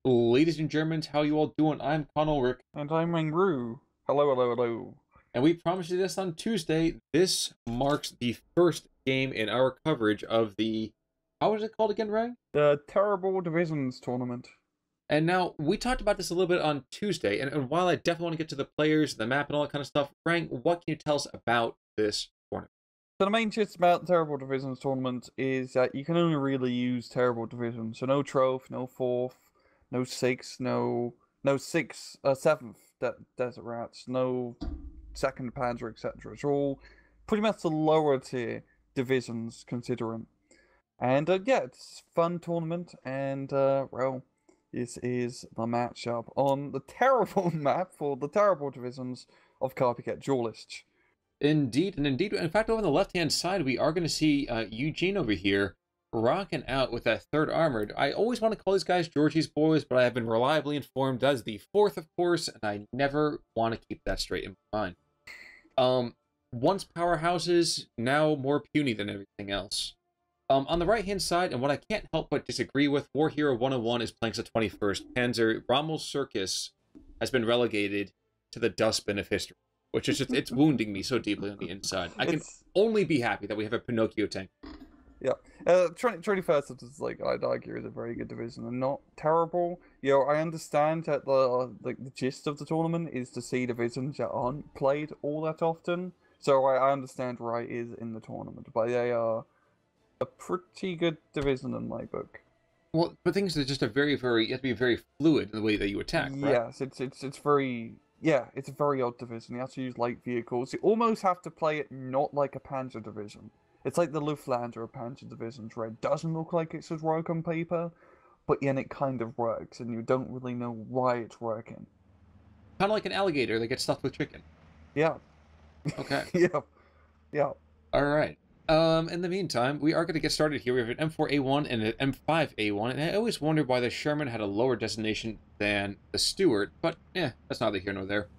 Ladies and Germans, how you all doing? I'm Connell Rick, And I'm Mangru. Hello, hello, hello. and we promised you this on Tuesday. This marks the first game in our coverage of the, how was it called again, Rang? The Terrible Divisions Tournament. And now, we talked about this a little bit on Tuesday, and while I definitely want to get to the players, the map, and all that kind of stuff, Rang, what can you tell us about this tournament? So the main gist about the Terrible Divisions Tournament is that you can only really use Terrible Divisions. So no Troph, no Fourth, no Sixth, no Sixth, Seventh Desert Rats, no Second Panzer, etc. It's all pretty much the lower tier divisions considering. And yeah, it's a fun tournament, and well, this is the matchup on the terrible map for the terrible divisions of Carpiquet Duelists. Indeed, and indeed, in fact, over on the left-hand side, we are going to see YueJin over here rocking out with that third armored. I always want to call these guys Georgie's boys, but I have been reliably informed as the fourth, of course, and I never want to keep that straight in my mind. Once powerhouses, now more puny than everything else. On the right-hand side, and what I can't help but disagree with, warhero101 is playing the 21st Panzer. Rommel's Circus has been relegated to the dustbin of history, which is just, it's wounding me so deeply on the inside. I can only be happy that we have a Pinocchio tank. Yeah, 21st is, like, I'd argue, is a very good division and not terrible. You know, I understand that the gist of the tournament is to see divisions that aren't played all that often. So I understand why it is in the tournament, but they are a pretty good division in my book. Well, but things are just a very, you have to be very fluid in the way that you attack, right? Yes, it's very, yeah, it's a very odd division. You have to use light vehicles. You almost have to play it not like a Panzer division. It's like the Luftlander of Panzer divisions, where it doesn't look like it should work on paper, but then it kind of works, and you don't really know why it's working. Kind of like an alligator that gets stuffed with chicken. Yeah. Okay. Yeah. Yeah. All right. In the meantime, we are going to get started here. We have an M4A1 and an M5A1, and I always wondered why the Sherman had a lower designation than the Stuart, but that's neither here nor there.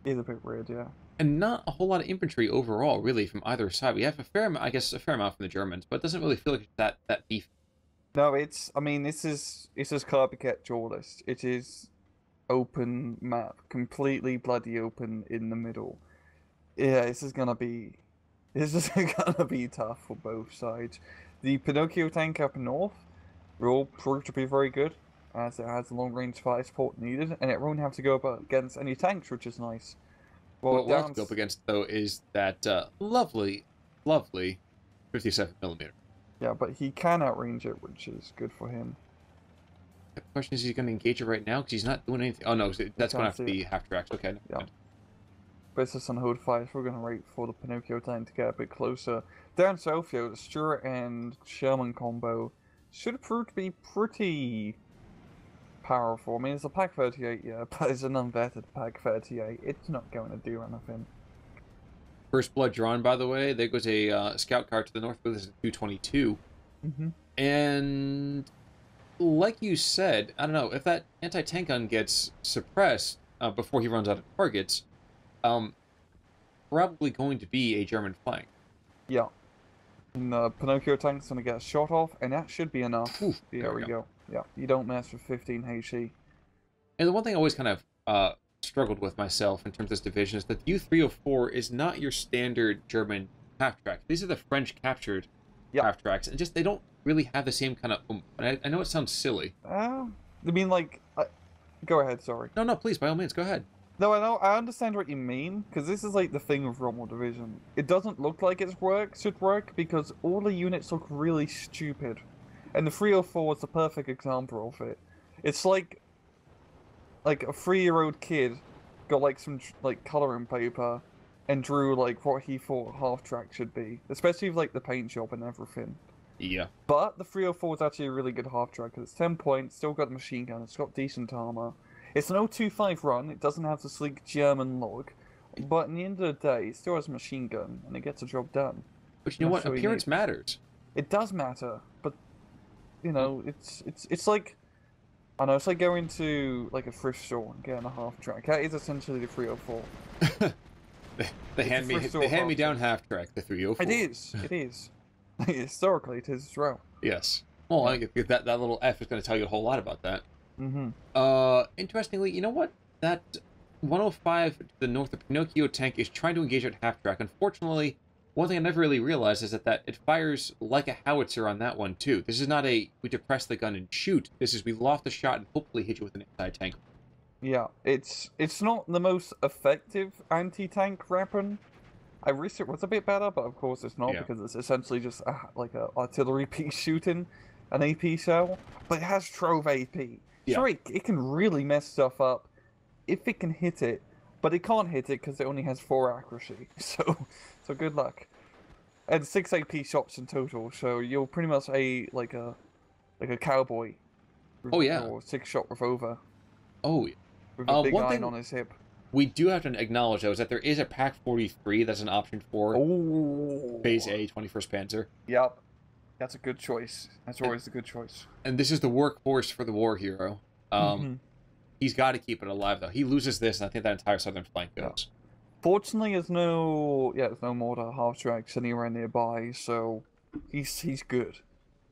It's a bit weird, yeah. And not a whole lot of infantry overall, really, from either side. We have a fair amount, I guess, a fair amount from the Germans, but it doesn't really feel like it's that beefy. No, I mean, this is Carpiquet Duelist. It is open map, completely bloody open in the middle. Yeah, this is gonna be tough for both sides. The Pinocchio tank up north will prove to be very good, as it has the long-range fire support needed, and it won't have to go up against any tanks, which is nice. Well, what we'll have to go up against, though, is that lovely 57mm. Yeah, but he can outrange it, which is good for him. The question is, he's going to engage it right now? Because he's not doing anything. Oh, no, that's going to have to be half-tracks. Okay. Yeah. But it's just on hold fire, so we're going to wait for the Pinocchio tank to get a bit closer. Down south, the Stuart and Sherman combo should prove to be pretty powerful. I mean, it's a Pack 38, yeah, but it's an unvetted Pack 38. It's not going to do anything. First blood drawn, by the way. There goes a scout car to the north. This is a 222. And like you said, I don't know, if that anti-tank gun gets suppressed before he runs out of targets, probably going to be a German flank. Yeah. And the Pinocchio tank's going to get shot off, and that should be enough. Ooh, there we go. Yeah, you don't mess with 15 HE. And the one thing I always kind of struggled with myself in terms of this division is that the U-304 is not your standard German half-track. These are the French-captured half-tracks, and just they don't really have the same kind of And I know it sounds silly. I mean, like... Go ahead, sorry. No, please, by all means, go ahead. No, I understand what you mean, because this is like the thing with Rommel Division. It doesn't look like it should work, because all the units look really stupid. And the 304 is the perfect example of it. It's like a 3-year-old kid got like some coloring paper and drew like what he thought half-track should be. Especially with like the paint job and everything. Yeah. But the 304 is actually a really good half-track, because it's 10 points, still got the machine gun, it's got decent armor. It's an 025 run, it doesn't have the sleek German log, but in the end of the day, it still has a machine gun, and it gets the job done. But you know what? Appearance matters. It does matter, but, you know, it's like, I don't know, it's like going to, like, a thrift store and getting a half-track. That is essentially the 304. the hand-me-down half-track, the 304. It is. Historically, it is as well. Yes. Well, I think that little F is going to tell you a whole lot about that. Interestingly, you know what? That 105 to the north of Pinocchio tank is trying to engage at half track. Unfortunately, one thing I never really realized is that it fires like a howitzer on that one, too. This is not a, we depress the gun and shoot. This is, we loft the shot and hopefully hit you with an anti-tank. Yeah, it's not the most effective anti-tank weapon. I wish it was a bit better, but of course it's not, because it's essentially just like a artillery piece shooting an AP shell. But it has Trove AP. Yeah. So it can really mess stuff up if it can hit it, but it can't hit it because it only has 4 accuracy. So good luck. And 6 AP shots in total, so you're pretty much like a cowboy. Oh yeah. Or 6-shot revolver. Oh yeah. With a big iron on his hip. We do have to acknowledge, though, is that there is a Pack 43 that's an option for Phase A, 21st Panzer. Yep. That's a good choice. That's always a good choice. And this is the workhorse for the war hero. He's got to keep it alive, though. He loses this, and I think that entire southern flank goes. Fortunately, there's no mortar half tracks anywhere nearby, so he's good.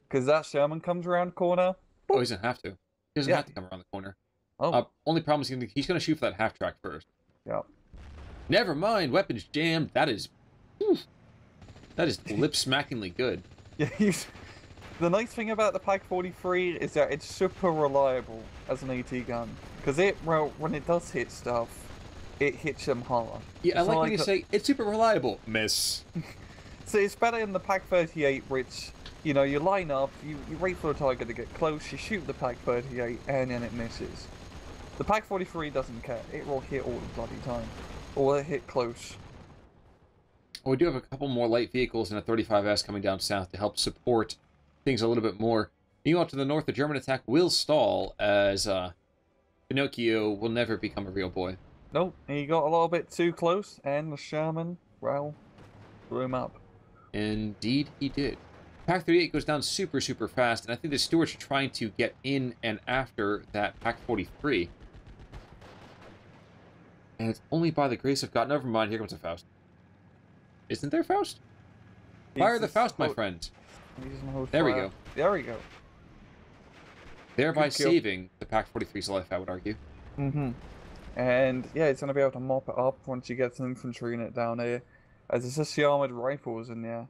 Because that Sherman comes around the corner. Oh, he doesn't have to. He doesn't have to come around the corner. Oh. Only problem is he's going to shoot for that half track first. Yeah. Never mind, weapons jammed. That is lip-smackingly good. Yeah, the nice thing about the Pack 43 is that it's super reliable as an AT gun. Because when it does hit stuff, it hits them hard. Yeah, I like when you say, it's super reliable. Miss. So it's better in the Pack 38, which, you know, you line up, you wait for the target to get close, you shoot the Pack 38, and then it misses. The Pack 43 doesn't care. It will hit all the bloody time. Or it hit close. Well, we do have a couple more light vehicles and a 35S coming down south to help support things a little bit more. Meanwhile, to the north, the German attack will stall as Pinocchio will never become a real boy. Nope, he got a little bit too close, and the Sherman, well, blew him up. Indeed, he did. Pack 38 goes down super, super fast, and I think the Stuarts are trying to get in and after that Pack 43. And it's only by the grace of God. Never mind, here comes a Faust. Isn't there Faust? Fire the Faust, my friend. There we go. There we go. Thereby saving the Pack 43's life, I would argue. And yeah, it's going to be able to mop it up once you get some infantry in it down here. As there's just the armored rifles in there.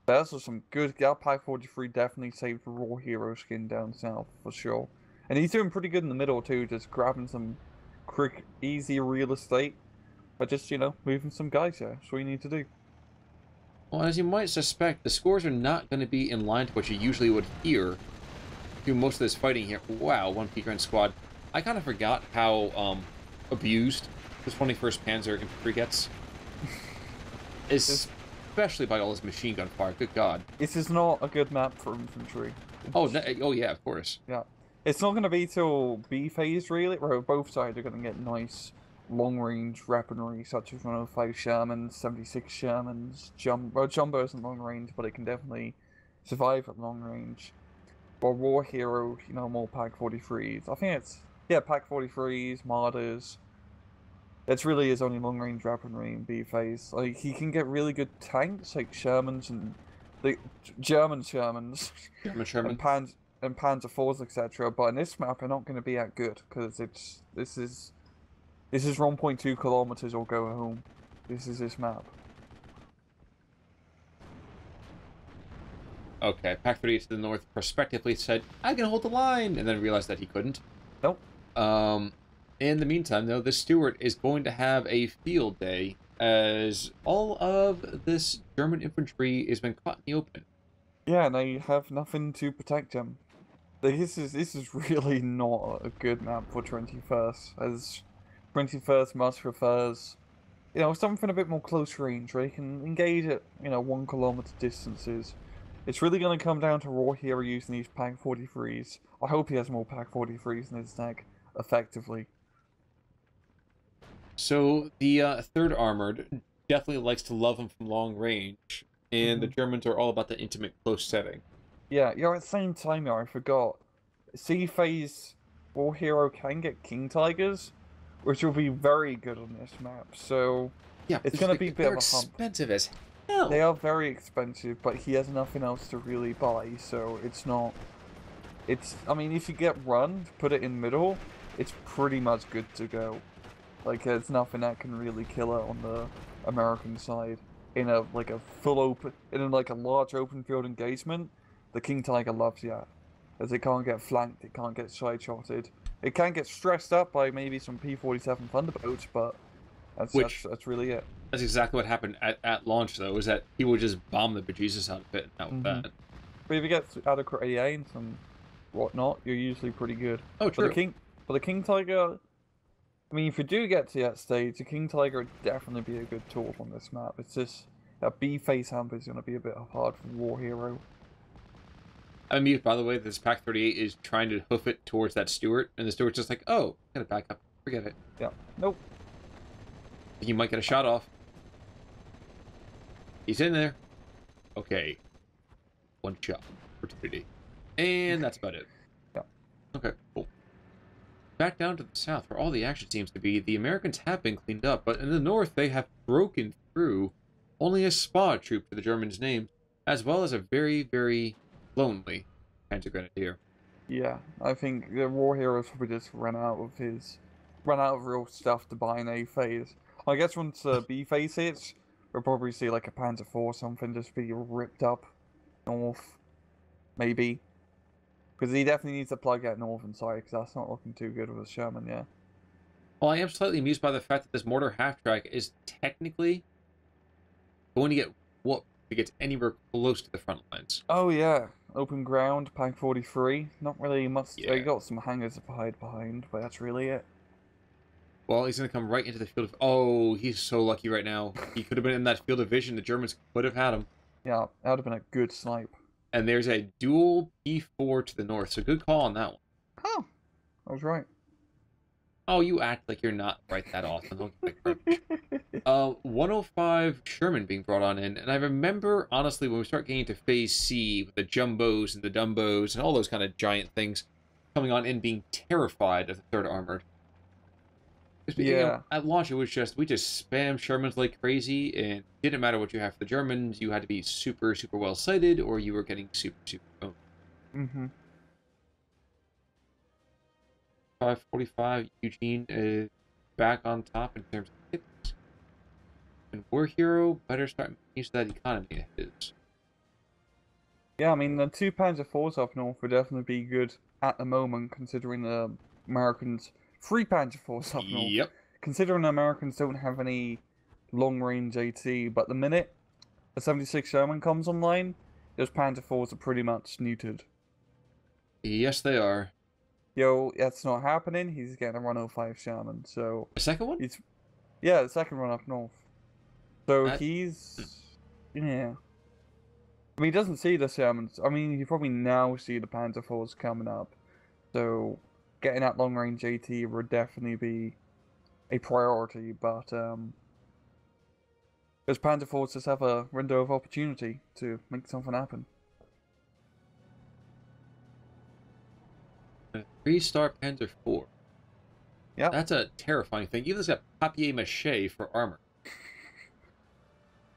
There's also some good. That Pack 43 definitely saved the Raw Hero skin down south, for sure. And he's doing pretty good in the middle, too, just grabbing some quick, easy real estate. But just, you know, moving some guys here. That's what you need to do. Well, as you might suspect, the scores are not going to be in line to what you usually would hear through most of this fighting here. Wow, one P-Grand squad. I kind of forgot how abused this 21st Panzer infantry gets. Especially by all this machine gun fire. Good God. This is not a good map for infantry. Oh yeah, of course. Yeah. It's not going to be till B phase, really, where both sides are going to get nice long-range weaponry, such as 105 Shermans, 76 Shermans, Jumbo isn't long-range, but it can definitely survive at long-range. Or War Hero, you know, more Pack 43s. I think it's, yeah, Pack 43s, Martyrs. That's really his only long-range weaponry in B phase. Like, he can get really good tanks, like Shermans and the German Shermans. German Sherman. And Panzer IVs, etc. But in this map, they're not going to be that good, because this is 1.2 kilometers or go home. This is this map. Okay, Pack 38 to the north prospectively said, I can hold the line, and then realized that he couldn't. Nope. In the meantime, though, the Stuart is going to have a field day, as all of this German infantry has been caught in the open. Yeah, and they have nothing to protect them. This is really not a good map for 21st, as 21st much prefers, you know, something a bit more close range, where you can engage at, you know, 1 kilometer distances. It's really going to come down to Raw Hero using these Pack 43s. I hope he has more Pack 43s in his deck, effectively. So, the 3rd Armored definitely likes to love him from long range, and the Germans are all about the intimate, close setting. Yeah, at the same time, I forgot. C-Phase War Hero can get King Tigers, which will be very good on this map, so yeah, it's going to be a bit of a hump. Expensive as They No. are very expensive, but he has nothing else to really buy, so it's not. I mean, if you get run, put it in middle, it's pretty much good to go. Like, there's nothing that can really kill it on the American side. In a like a large open field engagement, the King Tiger loves that, as it can't get flanked, it can't get side-shotted. It can get stressed up by maybe some P-47 Thunderbolts, but that's really it. That's exactly what happened at launch, though, is that he would just bomb the bejesus out of it, and that was that. But if you get adequate aims and whatnot, you're usually pretty good. Oh, true. But the King Tiger, I mean, if you do get to that stage, the King Tiger would definitely be a good tool on this map. It's just that B-face hamper is going to be a bit hard for War Hero. I'm amused, by the way, this Pack 38 is trying to hoof it towards that Stewart, and the Stewart's just like, oh, gotta back up. Forget it. Yeah. Nope. He might get a shot off. He's in there. Okay. One shot. Opportunity. And that's about it. Yeah. Okay, cool. Back down to the south, where all the action seems to be, the Americans have been cleaned up, but in the north they have broken through. Only a spa troop to the Germans' name, as well as a very, very lonely Panzer Grenadier. Yeah, I think the War Heroes probably just ran out of real stuff to buy in A phase. I guess once B phase hits, we'll probably see like a Panzer IV or something just be ripped up north, maybe. Because he definitely needs to plug that northern side, because that's not looking too good with a Sherman, yeah. Well, I am slightly amused by the fact that this mortar half-track is technically going to get whooped if it gets anywhere close to the front lines. Oh yeah, open ground, Pack 43. Not really much. Yeah. They got some hangars to hide behind, but that's really it. Well, he's going to come right into the field of... Oh, he's so lucky right now. He could have been in that field of vision. The Germans could have had him. Yeah, that would have been a good snipe. And there's a dual P4 to the north, so good call on that one. Oh, I was right. Oh, you act like you're not right that often. Don't get garbage. 105 Sherman being brought on in, and I remember, honestly, when we start getting to Phase C, with the Jumbos and the Dumbos and all those kind of giant things coming on in, being terrified of the 3rd Armored. Yeah. You know, at launch, it was just, we just spam Shermans like crazy, and it didn't matter what you have for the Germans, you had to be super, super well sighted, or you were getting super, super owned. Mm-hmm. 545, YueJin is back on top in terms of hits. And War Hero better start making use of that economy of his. Yeah, I mean, the 2 Panzer IVs up north would definitely be good at the moment, considering the Americans... 3 Panzer IVs up north. Yep. Considering the Americans don't have any long-range AT, but the minute a 76 Sherman comes online, those Panzer IVs are pretty much neutered. Yes, they are. Yo, that's not happening. He's getting a 105 Sherman, so... The second one? Yeah, the second one up north. So That... he's... Yeah. I mean, he doesn't see the Shermans. I mean, you probably now see the Panzer IVs coming up. So... getting that long-range AT would definitely be a priority, but those Panzer IVs just have a window of opportunity to make something happen. A 3-star Panzer IV. Yeah. That's a terrifying thing. Even got papier-mâché for armor.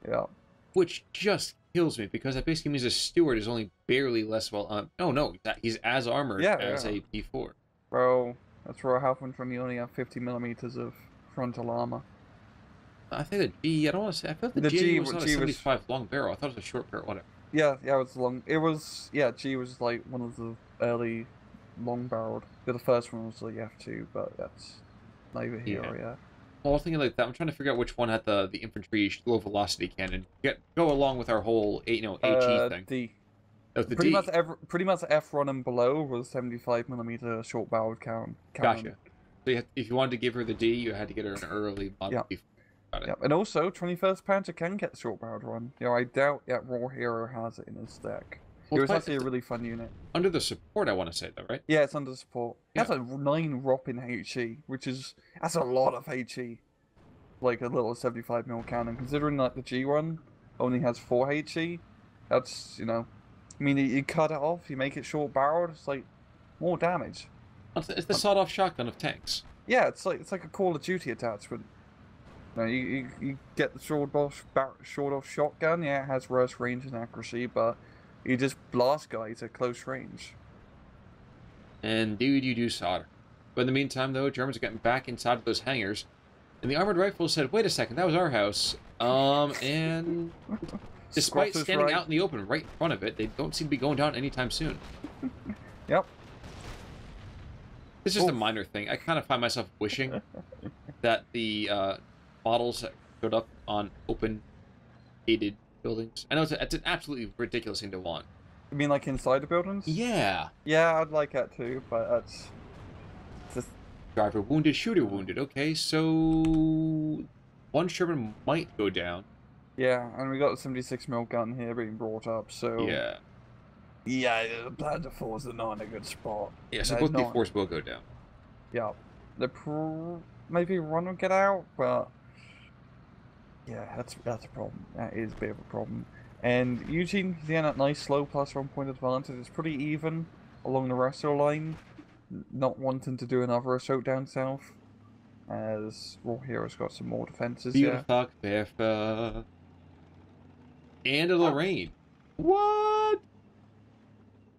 Yeah. Which just kills me, because that basically means a Stewart is only barely less well... no, he's as armored as a P4. Bro, that's where half one from you only have 50 millimeters of frontal armor. I think the G, I don't want to say, I felt the G was not a 75 long barrel. I thought it was a short barrel, whatever. Yeah, it was long. It was, yeah, G was like one of the early long barreled. The first one was the F2, but that's neither here or yeah. Well, I was thinking like that. I'm trying to figure out which one had the infantry low velocity cannon. Go along with our whole, HE thing. D. Oh, the pretty D. Pretty much F1 and below was 75 millimeter short barreled cannon. Gotcha. So if you wanted to give her the D, you had to get her an early model. Yeah. Yeah, and also 21st Panzer can get the short barreled one. You know, I doubt that Raw Hero has it in his deck. It was actually a really fun unit. Under the support, I want to say though, right? Yeah, it's under support. Yeah. That's a 9 ROP in HE, that's a lot of HE. Like a little 75 mil cannon. Considering like the G1 only has 4 HE, that's, you know, I mean, you cut it off, you make it short barreled, it's like more damage. It's the sawed-off shotgun of tanks. Yeah, it's like a Call of Duty attachment. No, you get the short off shotgun. Yeah, it has worse range and accuracy, but you just blast guys at close range. And dude, you do solder. But in the meantime, though, Germans are getting back inside of those hangars, and the armored rifles said, "Wait a second, that was our house." And despite Squatters' standing right. out in the open right in front of it, they don't seem to be going down anytime soon. Yep. It's just a minor thing. I kind of find myself wishing that the models showed up on open, gated buildings. I know it's an absolutely ridiculous thing to want. You mean like inside the buildings? Yeah. Yeah, I'd like that too, but that's just Driver wounded, shooter wounded. Okay, so one Sherman might go down. yeah, and we got the 76 mil gun here being brought up, so Yeah. yeah, the Panzer IVs are not in a good spot. Yeah, so They're both not. B4s will go down. Yeah, maybe one will get out, but yeah, that's a problem. That is a bit of a problem. And YueJin, he's in that nice slow plus 1 point advantage. It's pretty even along the rest of the line, not wanting to do another assault down south, as warhero's got some more defenses. Yeah. Fuck, Bertha. And a Lorraine. What?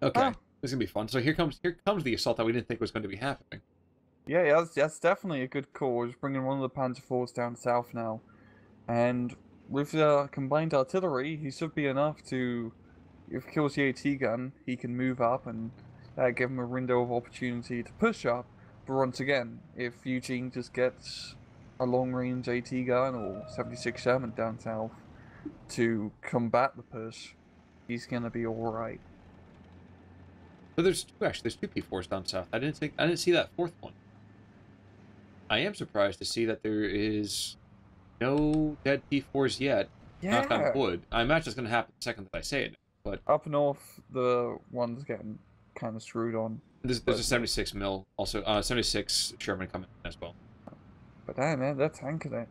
Okay, this is gonna be fun. So here comes the assault that we didn't think was going to be happening. Yeah, that's definitely a good call. We're just bringing one of the Panzer IVs down south now. And with the combined artillery, he should be enough to, if he kills the AT gun, he can move up and give him a window of opportunity to push up. But once again, if YueJin just gets a long-range AT gun or 76 Sherman down south to combat the push, he's gonna be alright. But there's two P4s down south. I didn't see that fourth one. I am surprised to see that there is no dead P4s yet. Yeah. Knock on wood. I imagine it's going to happen the second that I say it. But up north, the one's getting kind of screwed on. There's a 76 mil, also 76 Sherman coming in as well. But damn, man, they're tanking it.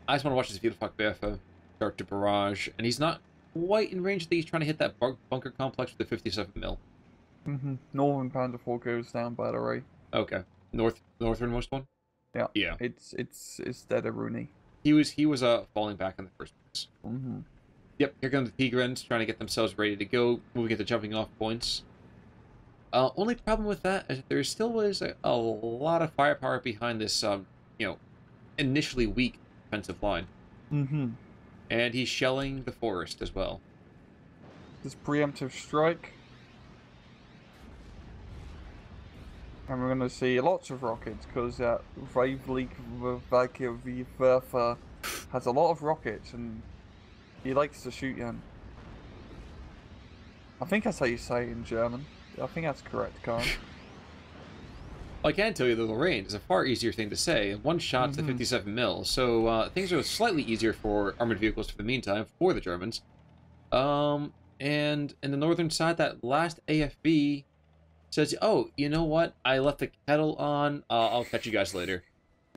I just want to watch this Wiederfuck Bertha start to barrage, and he's not quite in range. I think he's trying to hit that bunker complex with the 57 mil. Northern Panzer IV goes down, by the way. Okay, northernmost one. Yeah. Yeah. It's dead a Rooney. He was falling back in the first place. Mm-hmm. Yep, here come the Tigrans trying to get themselves ready to go, moving into jumping off points. Only problem with that is that there still was a lot of firepower behind this, initially weak defensive line. Mm-hmm. And he's shelling the forest as well. This preemptive strike. And we're going to see lots of rockets, because Vivlik Vakiviverfa has a lot of rockets, and he likes to shoot you. I think that's how you say it in German. I think that's correct, Karen. I can tell you the Lorraine is a far easier thing to say. One shot to 57 mil, so things are slightly easier for armored vehicles for the meantime for the Germans. And in the northern side, that last AFB says, "Oh, you know what? I left the kettle on. I'll catch you guys later,"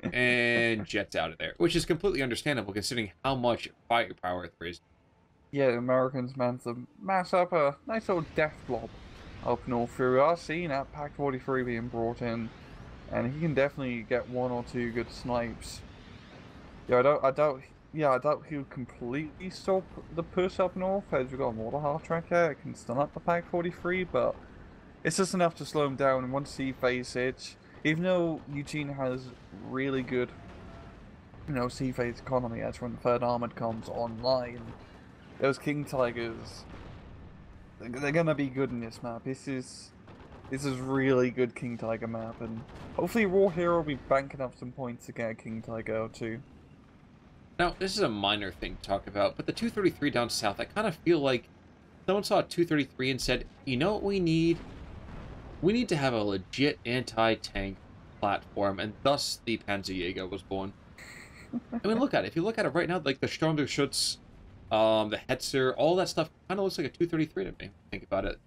and jets out of there, which is completely understandable considering how much firepower there is. Yeah, the Americans managed to mass up a nice little death blob up north. We are seeing that Pack 43 being brought in, and he can definitely get one or two good snipes. Yeah, I doubt he'll completely stop the push up north, as we've got a mortar half track there. It can stun up the Pack 43, but it's just enough to slow him down. And once he phase hits, even though YueJin has really good, sea phase economy, as when the third armored comes online, those King Tigers, they're gonna be good in this map. This is really good King Tiger map, and hopefully Raw Hero will be banking up some points to get a King Tiger or two. Now, this is a minor thing to talk about, but the 233 down south, I kind of feel like someone saw a 233 and said, you know what we need? We need to have a legit anti-tank platform, and thus the Panzerjäger was born. I mean, look at it. If you look at it right now, like the Sturmgeschütz, the Hetzer, all that stuff kind of looks like a 233 to me. Think about it.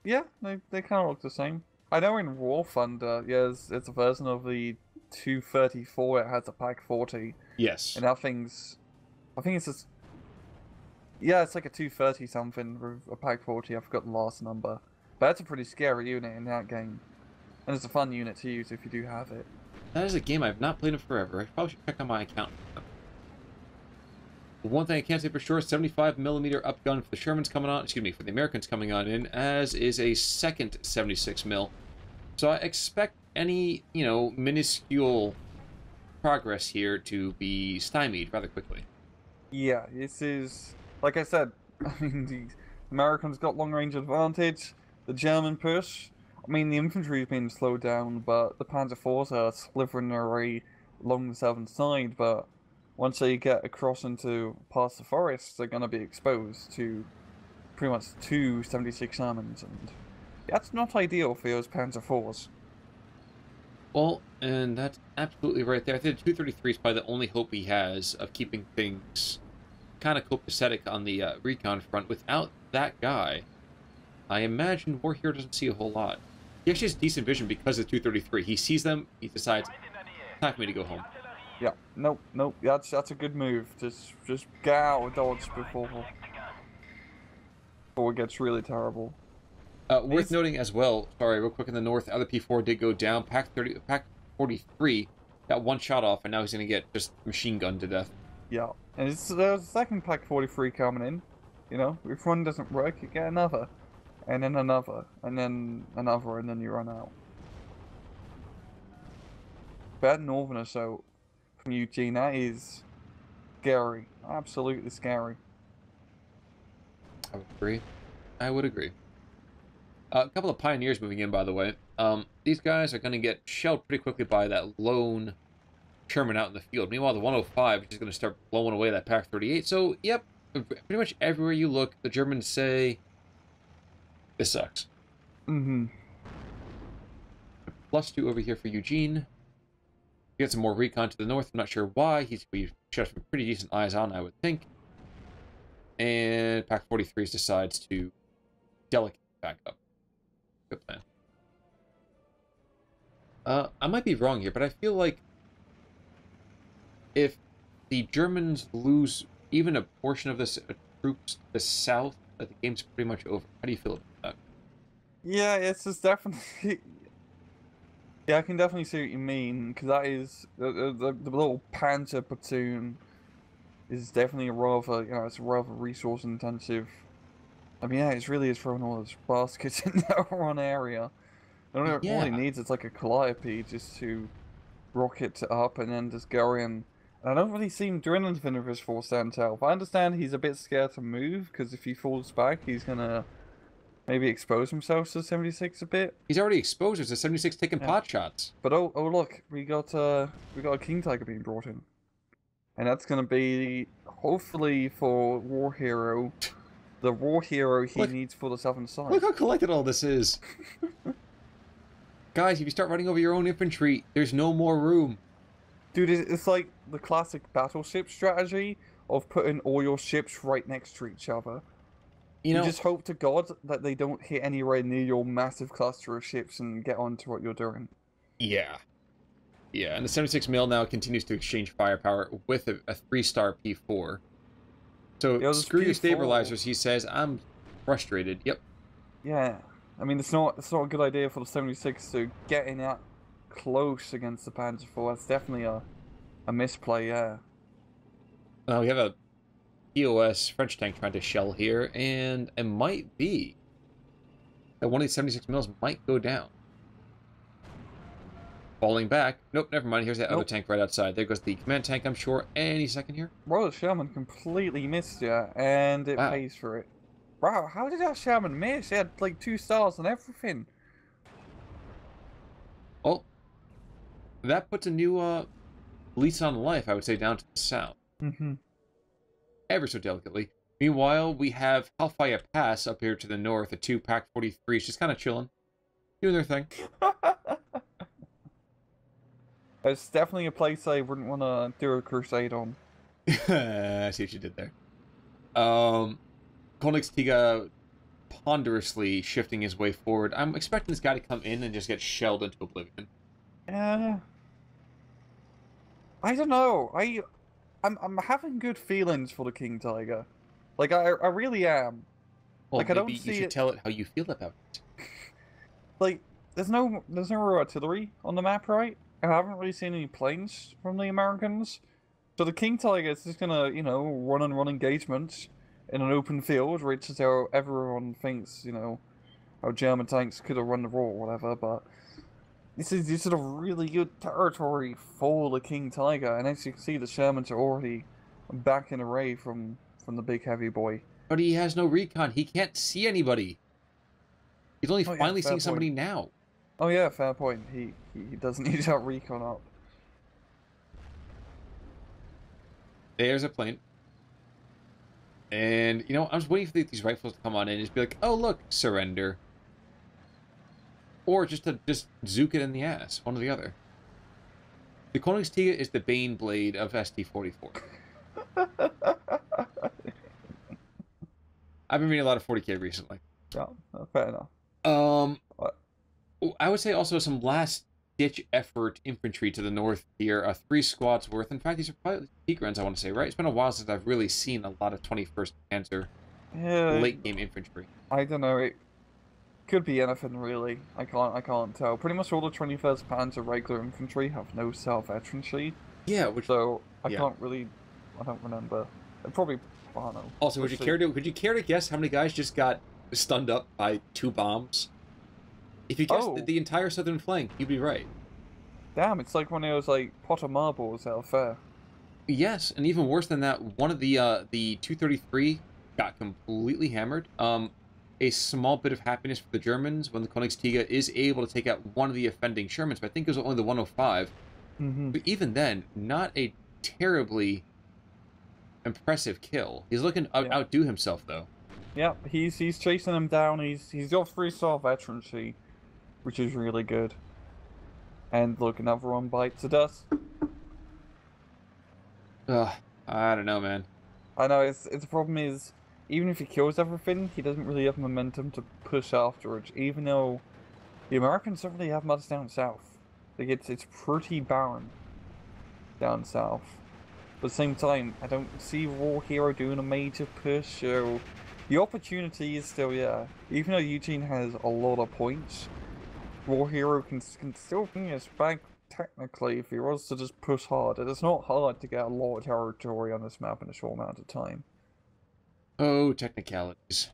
Yeah, they kind of look the same. I know in War Thunder, it's a version of the 234. It has a Pack 40. Yes. And that thing's, I think it's just, yeah, it's like a 230 something with a Pack 40. I forgot the last number. But that's a pretty scary unit in that game. And it's a fun unit to use if you do have it. That is a game I've not played in forever. I probably should check on my account. One thing I can't say for sure, 75mm up gun for the Shermans coming on, excuse me, for the Americans coming on in, as is a second 76mm. So I expect any, you know, minuscule progress here to be stymied rather quickly. Yeah, this is, like I said, I mean, the Americans got long range advantage, the German push, I mean, the infantry's been slowed down, but the Panzer IVs are slithering their way along the southern side, but once they get across into past the forests, they're going to be exposed to pretty much two 76 Shermans, and that's not ideal for those Panzer IVs. Well, and that's absolutely right there. I think the 233 is probably the only hope he has of keeping things kind of copacetic on the recon front. Without that guy, I imagine Warhero doesn't see a whole lot. He actually has decent vision because of the 233. He sees them, he decides, time for me to go home. Yeah, nope. That's a good move. Just get out of dodge before it gets really terrible. Worth noting as well, sorry, real quick in the north, other P4 did go down. Pack 43 got one shot off, and now he's going to get just machine gunned to death. Yeah, and there's a second Pack 43 coming in. You know, if one doesn't work, you get another. And then another, and then another, and then you run out. Bad Northerner, so from YueJin, that is scary. Absolutely scary. I would agree. I would agree. A couple of Pioneers moving in, by the way. These guys are going to get shelled pretty quickly by that lone Sherman out in the field. Meanwhile, the 105 is just going to start blowing away that Pack 38. So, yep, pretty much everywhere you look, the Germans say, this sucks. Mm-hmm. +2 over here for YueJin. Get some more recon to the north. I'm not sure why. We've shot some pretty decent eyes on, I would think. And Pack 43 decides to delicate back up. Good plan. I might be wrong here, but I feel like if the Germans lose even a portion of this troops to the south, that the game's pretty much over. How do you feel about that? Yeah, it's just definitely... Yeah, I can definitely see what you mean, because that is... The little Panzer platoon is definitely a rather, you know, it's a rather resource-intensive... I mean, yeah, it really is throwing all those baskets in that one area. All he needs is like a Calliope just to rocket it up and then just go in. And I don't really see him doing anything with his full stand tail. I understand he's a bit scared to move, because if he falls back, he's gonna maybe expose himself to 76 a bit. He's already exposed to 76 taking pot shots. But oh look, we got a King Tiger being brought in. And that's gonna be, hopefully for Warhero, the Warhero he needs for the southern side. Look how collected all this is. Guys, if you start running over your own infantry, there's no more room. Dude, it's like the classic battleship strategy of putting all your ships right next to each other. You just hope to God that they don't hit anywhere near your massive cluster of ships and get onto what you're doing. Yeah. Yeah, and the 76 mil now continues to exchange firepower with a 3-star P4. So, screw your stabilizers, he says. I'm frustrated. Yep. Yeah. I mean, it's not a good idea for the 76 to get in that close against the Panzer IV. That's definitely a misplay, yeah. We have a EOS French tank trying to shell here, and it might be that one of these 76 mils might go down. Falling back. Nope, never mind. Here's that other tank right outside. There goes the command tank, I'm sure, any second here. Well, the Sherman completely missed you, and it pays for it. Wow, how did that Sherman miss? He had like 2 stars and everything. Well, that puts a new lease on life, I would say, down to the south. Mm-hmm. Ever so delicately. Meanwhile, we have Hellfire Pass up here to the north, the 2 Pack 43s, just kind of chilling, doing their thing. It's definitely a place I wouldn't want to do a crusade on. I see what you did there. Koenigstiga ponderously shifting his way forward. I'm expecting this guy to come in and just get shelled into oblivion. Yeah. I don't know. I'm having good feelings for the King Tiger. Like, I really am. Well, like, I don't see you should tell it how you feel about it. Like, there's no artillery on the map, right? I haven't really seen any planes from the Americans. So the King Tiger is just gonna, run engagements in an open field, which is how everyone thinks, how German tanks could have run the war or whatever, but this is a really good territory for the King Tiger, and as you can see, the Shermans are already back in array from the big heavy boy. But he has no recon. He can't see anybody. He's only finally seeing somebody now. Oh yeah, fair point. He doesn't need that recon up. There's a plane. And, I'm just waiting for these rifles to come on in and just be like, oh, look, surrender. Or just zook it in the ass, one or the other. The Koenigsegg is the Bane blade of ST-44. I've been reading a lot of 40k recently. Yeah, fair enough. What? I would say also some last-ditch effort infantry to the north here. 3 squads worth. In fact, these are probably peak runs, I want to say, right? It's been a while since I've really seen a lot of 21st Panzer late-game infantry. I don't know. It could be anything, really. I can't tell. Pretty much all the 21st Panzer regular infantry have no self-infantry. Yeah, so I don't remember. Probably, I don't know. Also, would you care to guess how many guys just got stunned up by 2 bombs? If you guessed the entire southern flank, you'd be right. Damn, it's like one of those pot of marbles out there. Yes, and even worse than that, one of the 233 got completely hammered. A small bit of happiness for the Germans when the Koenigsegg is able to take out one of the offending Shermans, but I think it was only the 105. But even then, not a terribly impressive kill. He's looking to outdo himself, though. Yeah, he's chasing him down. He's got 3 star veterancy, which is really good. And look, another one bites the dust. I don't know, man. I know, it's the problem is, even if he kills everything, he doesn't really have momentum to push afterwards, even though the Americans don't really have much down south. Like, it's pretty barren down south. But at the same time, I don't see Warhero doing a major push, so the opportunity is still there. Even though YueJin has a lot of points, Warhero can still bring us back technically if he was to just push hard. And it's not hard to get a lot of territory on this map in a short amount of time. Oh, technicalities.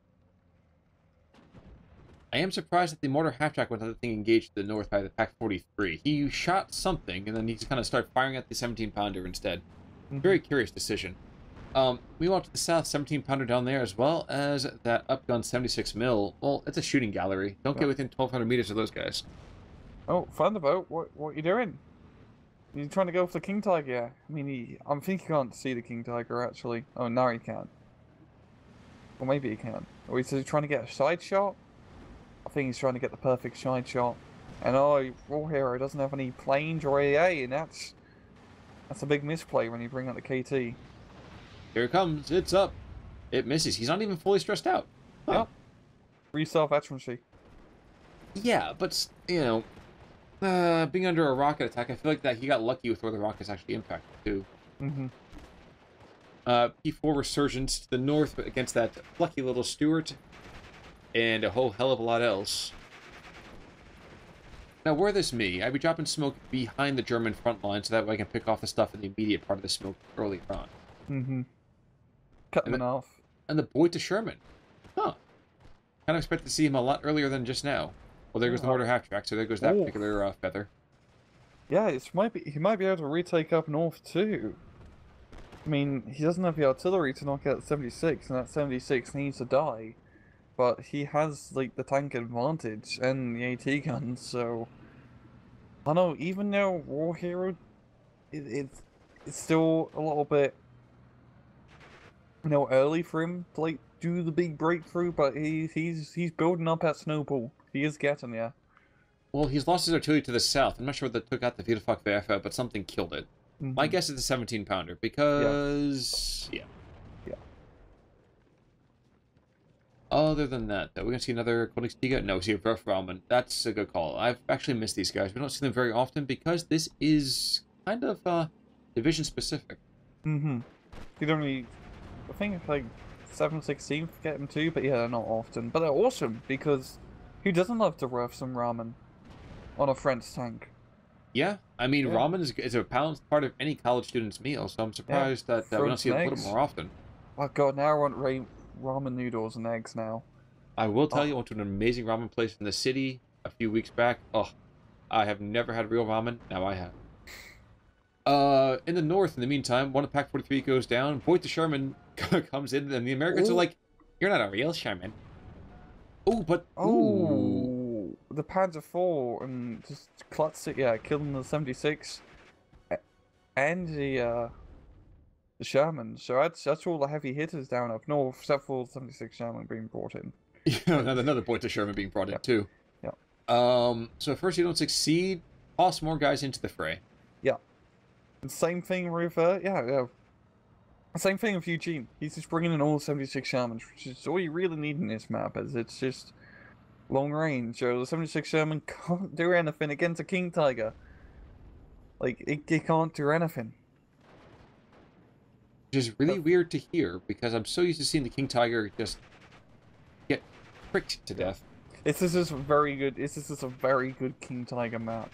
I am surprised that the mortar half-track went that thing engaged to the north by the Pak-43. He shot something, and then he just kind of started firing at the 17-pounder instead. Very curious decision. Meanwhile, to the south, 17-pounder down there, as well as that upgun 76 mil. Well, it's a shooting gallery. Don't get within 1,200 meters of those guys. Oh, Thunderbolt, what are you doing? You trying to go for the King Tiger? I mean, I think you can't see the King Tiger, actually. Oh, now he can. Or maybe he can. Or is he trying to get a side shot? I think he's trying to get the perfect side shot. And Warhero doesn't have any planes or AA, and that's a big misplay when you bring out the KT. Here it comes. It's up. It misses. He's not even fully stressed out. Huh. Yep. 3-star veterancy. Yeah, but, being under a rocket attack, I feel like that he got lucky with where the rockets actually impacted, too. P4 resurgence to the north against that plucky little Stuart, and a whole hell of a lot else. Now, were this me, I'd be dropping smoke behind the German front line so that way I can pick off the stuff in the immediate part of the smoke earlier on. Cut them off. And the boy to Sherman. Huh. Kind of expect to see him a lot earlier than just now. Well, there goes the mortar half-track, so there goes that particular feather. Yeah, he might be able to retake up north, too. I mean, he doesn't have the artillery to knock out 76, and that 76 needs to die. But he has, the tank advantage and the AT guns, so... I don't know, even though Warhero, it's still a little bit, early for him to, do the big breakthrough, but he's building up that snowball. He is getting there. Well, he's lost his artillery to the south. I'm not sure what that took out the Wiederfachwerfer, but something killed it. My guess is the 17-pounder, because... Yeah. Other than that, though, we're going to see another Koenigsegg. No, we see a Werfraum. That's a good call. I've actually missed these guys. We don't see them very often because this is kind of division-specific. You don't really... I think it's 7/16 get them too, but yeah, not often. But they're awesome because who doesn't love to Werf some ramen on a French tank? Yeah, I mean, Yeah, ramen is a balanced part of any college student's meal, so I'm yeah. surprised that we Throw don't in see some it a little eggs. more often. Oh god, now I want ramen noodles and eggs now. I will tell you, I Oh, went to an amazing ramen place in the city a few weeks back. Oh, I have never had real ramen. Now I have. In the north, in the meantime, one of Pack 43 goes down. Boyd the Sherman comes in, and the Americans are oh, like, "You're not a real Sherman." Oh, but ooh, oh! The Panzer IV and just clutch it, yeah, killing the 76 and the Sherman. So that's all the heavy hitters down up north, except for 76 Sherman being brought in. you know, another Boyd the Sherman being brought in Yeah, too. yeah, So first you don't succeed, toss more guys into the fray. yeah. And same thing with yeah. Same thing with YueJin. He's just bringing in all 76 Shermans, which is all you really need in this map, as it's just long range. So the 76 Sherman can't do anything against a King Tiger. Like, it can't do anything. Which is really weird to hear because I'm so used to seeing the King Tiger just get pricked to death. This is just very good. This is just a very good King Tiger map.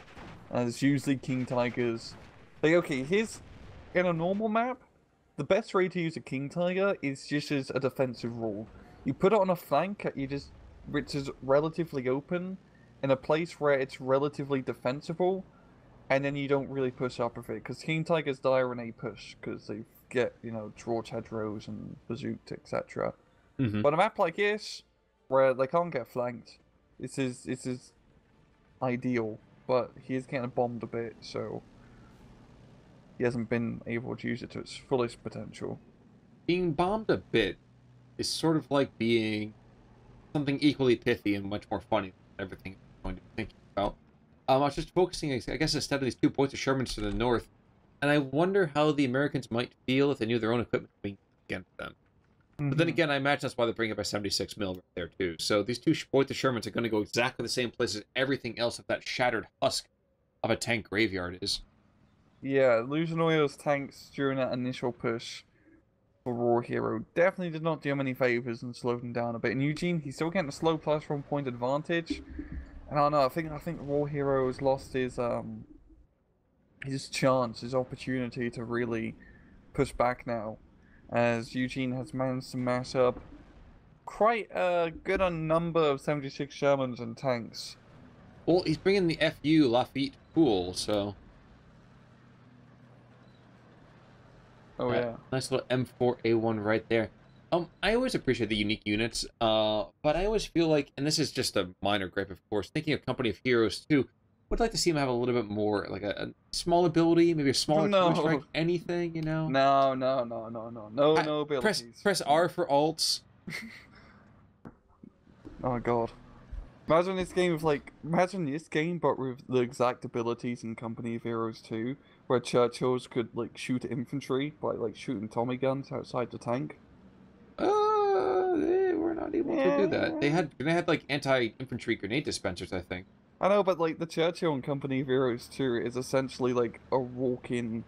As usually King Tigers. Like, okay, here's in a normal map, the best way to use a King Tiger is just as a defensive rule. You put it on a flank, which is relatively open, in a place where it's relatively defensible, and then you don't really push up with it, because King Tigers die when they push, because they get, you know, George hedgerows and bazooka, etc. Mm-hmm. But a map like this, where they can't get flanked, this is ideal, but he is getting bombed a bit, so he hasn't been able to use it to its fullest potential. Being bombed a bit is sort of like being something equally pithy and much more funny than everything I'm going to be thinking about. I was just focusing, I guess, instead of these 2 points of Shermans to the north, and I wonder how the Americans might feel if they knew their own equipment being against them. But then again, I imagine that's why they're bringing up a 76 mil right there too. So these 2 points of Shermans are going to go exactly the same place as everything else of that shattered husk of a tank graveyard is. Yeah, losing all those tanks during that initial push for War Hero definitely did not do him any favors and slowed him down a bit. And YueJin, he's still getting a slow +1 point advantage. And I don't know, I think War Hero has lost his chance, his opportunity to really push back now, as YueJin has managed to mash up quite a good number of 76 Shermans and tanks. Well, he's bringing the FU Lafitte pool, so Oh yeah. nice little M4A1 right there. I always appreciate the unique units, but I always feel like, and this is just a minor gripe, of course, thinking of Company of Heroes too, would like to see him have a little bit more, like a small ability, maybe a smaller No. strike, anything, you know? No abilities. Press R for alts. Oh god. Imagine this game but with the exact abilities in Company of Heroes 2, where Churchills could like shoot infantry by like shooting Tommy guns outside the tank. They were not able to do that. They had like anti-infantry grenade dispensers, I think. I know, but like the Churchill in Company of Heroes 2 is essentially like a walk-in.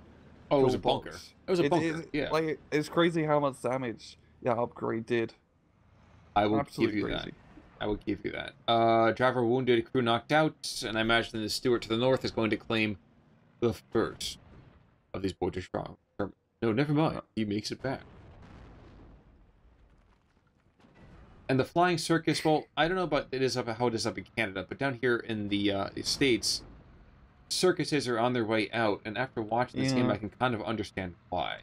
Oh, it was a bunker. It was a bunker. Yeah. Like it's crazy how much damage upgrade did. I will Absolutely give you crazy. that. I will give you that. Driver wounded, crew knocked out, and I imagine the Stewart to the north is going to claim the first of these Boyd strong. No, never mind. He makes it back. And the flying circus, well, I don't know about how it is up in Canada, but down here in the States, circuses are on their way out, and after watching this game, I can kind of understand why.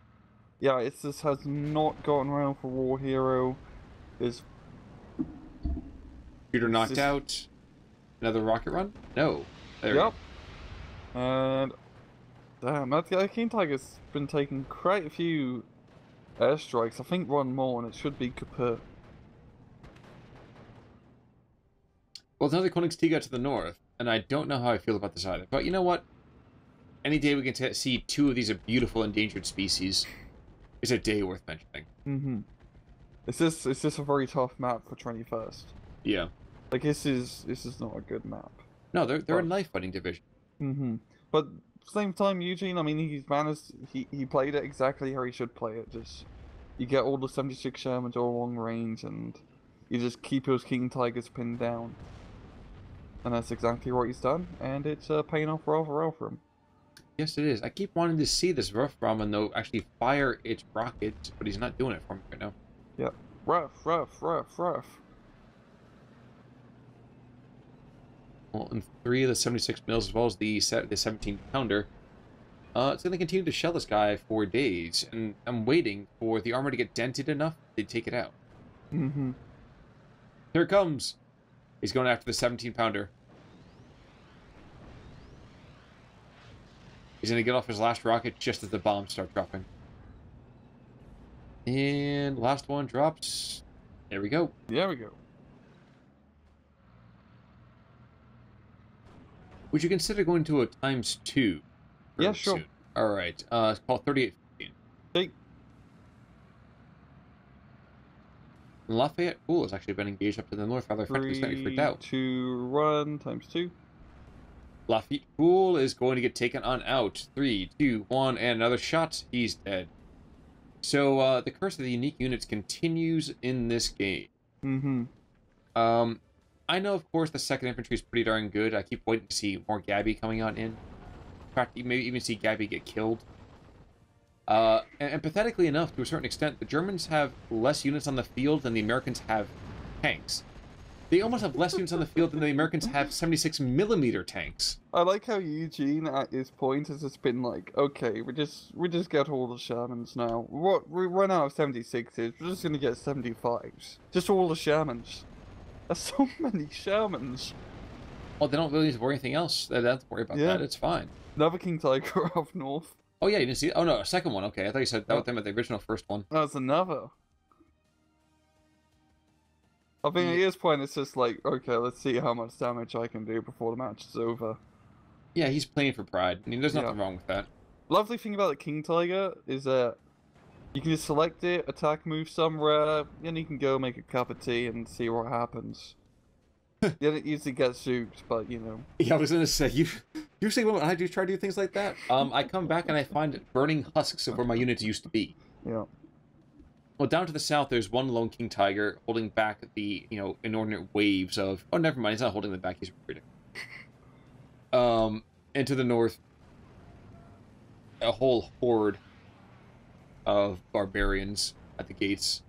Yeah, it just has not gotten around for War Hero. Is Shooter knocked out. Another rocket run? No. There Yep. And damn, that King Tiger's been taking quite a few airstrikes. I think one more, and it should be kaput. Well, it's another Königstiger to the north, and I don't know how I feel about this either. But you know what? Any day we can see 2 of these beautiful endangered species is a day worth mentioning. Mm-hmm. It's just a very tough map for 21st. Yeah. Like this is not a good map. No, they're a knife fighting division. Mm-hmm. But same time, YueJin, I mean, he's managed. He played it exactly how he should play it. Just you get all the 76 Shermans all long range, and you just keep those King Tigers pinned down. And that's exactly what he's done, and it's paying off rather well for him. Yes, it is. I keep wanting to see this rough Ramen, though, actually fire its rockets, but he's not doing it for me right now. Yep. Rough, rough, rough, rough. Well, and 3 of the 76 mils, as well as the 17-pounder, it's going to continue to shell this guy for days, and I'm waiting for the armor to get dented enough to take it out. Mm-hmm. Here it comes! He's going after the 17-pounder. He's going to get off his last rocket just as the bombs start dropping. And last one drops. There we go. There we go. Would you consider going to a ×2? Yeah, sure. Soon? All right. It's called 3815. Hey. Lafayette Pool has actually been engaged up to the north, rather effectively, slightly freaked out. 3, 2, 1, ×2. Lafayette Pool is going to get taken on out. 3, 2, 1, and another shot. He's dead. So the curse of the unique units continues in this game. Mm-hmm. I know, of course, the 2nd Infantry is pretty darn good. I keep waiting to see more Gabby coming on in. In fact, you may even see Gabby get killed. And pathetically enough, to a certain extent, the Germans have less units on the field than the Americans have tanks. They almost have less units on the field than the Americans have 76mm tanks. I like how YueJin at his point has just been like, okay, we just get all the Shermans now. We run out of 76s, we're just gonna get 75s. Just all the Shermans. There's so many Shermans. Well, they don't really need to worry anything else. They don't have to worry about that. It's fine. Another King Tiger up north. Oh yeah, you didn't see it? Oh no, a second one. Okay, I thought you said that was them at the original first one. That's another. I think at his point it's just like, okay, let's see how much damage I can do before the match is over. Yeah, he's playing for pride. I mean, there's nothing wrong with that. Lovely thing about the King Tiger is that you can just select it, attack move somewhere, and you can go make a cup of tea and see what happens. Yeah, it usually gets zooped, but you know. Yeah, I was gonna say, usually when I do try to do things like that, I come back and I find burning husks of where my units used to be. Yeah. Well, down to the south, there's one lone King Tiger holding back the, inordinate waves of... Oh, never mind, he's not holding them back, he's retreating. And to the north, a whole horde of barbarians at the gates.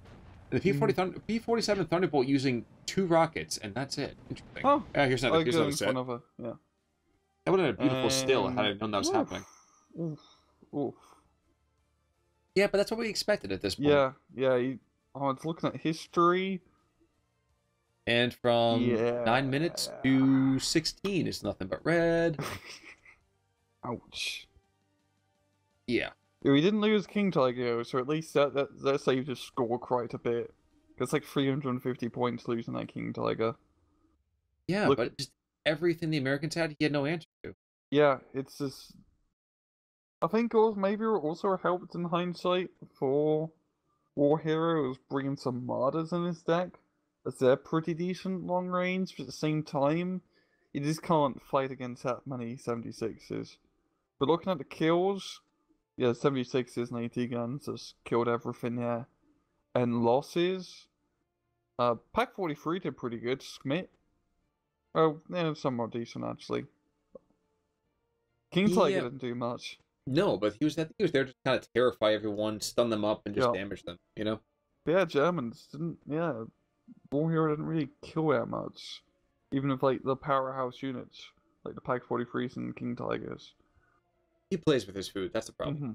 And the P-47 Thunderbolt using 2 rockets, and that's it. Interesting. Oh, here's another set. Yeah. That would have been a beautiful still had I known that was happening. Oof. Oof. Yeah, but that's what we expected at this point. Yeah. I was looking at history. And from 9 minutes to 16 is nothing but red. Ouch. Yeah. We didn't lose King Tiger, so at least that saved his score quite a bit. It's like 350 points losing that King Tiger. Yeah, but just everything the Americans had, he had no answer to. Yeah, it's just... I think maybe it also helped in hindsight for War Hero was bringing some martyrs in his deck, as they're pretty decent long range, but at the same time, you just can't fight against that many 76s. But looking at the kills, yeah, 76s and AT guns just killed everything there. And losses, Pack 43 did pretty good. Schmidt, well, yeah, somewhat decent actually. King Tiger didn't do much. No, but he was there to kind of terrify everyone, stun them up, and just damage them, you know? Yeah, Germans didn't, War Hero didn't really kill that much. Even if, like, the powerhouse units, like the Pack 43s and King Tigers. He plays with his food, that's the problem. Mm-hmm.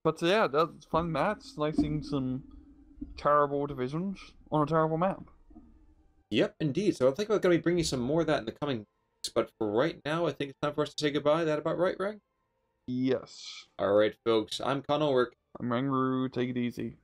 But yeah, that's a fun match. Nice seeing some terrible divisions on a terrible map. Yep, indeed. So I think we're going to be bringing some more of that in the coming weeks, but for right now, I think it's time for us to say goodbye. That about right, Rang? Yes. Alright, folks. I'm Con Ulrich. I'm Rangru. Take it easy.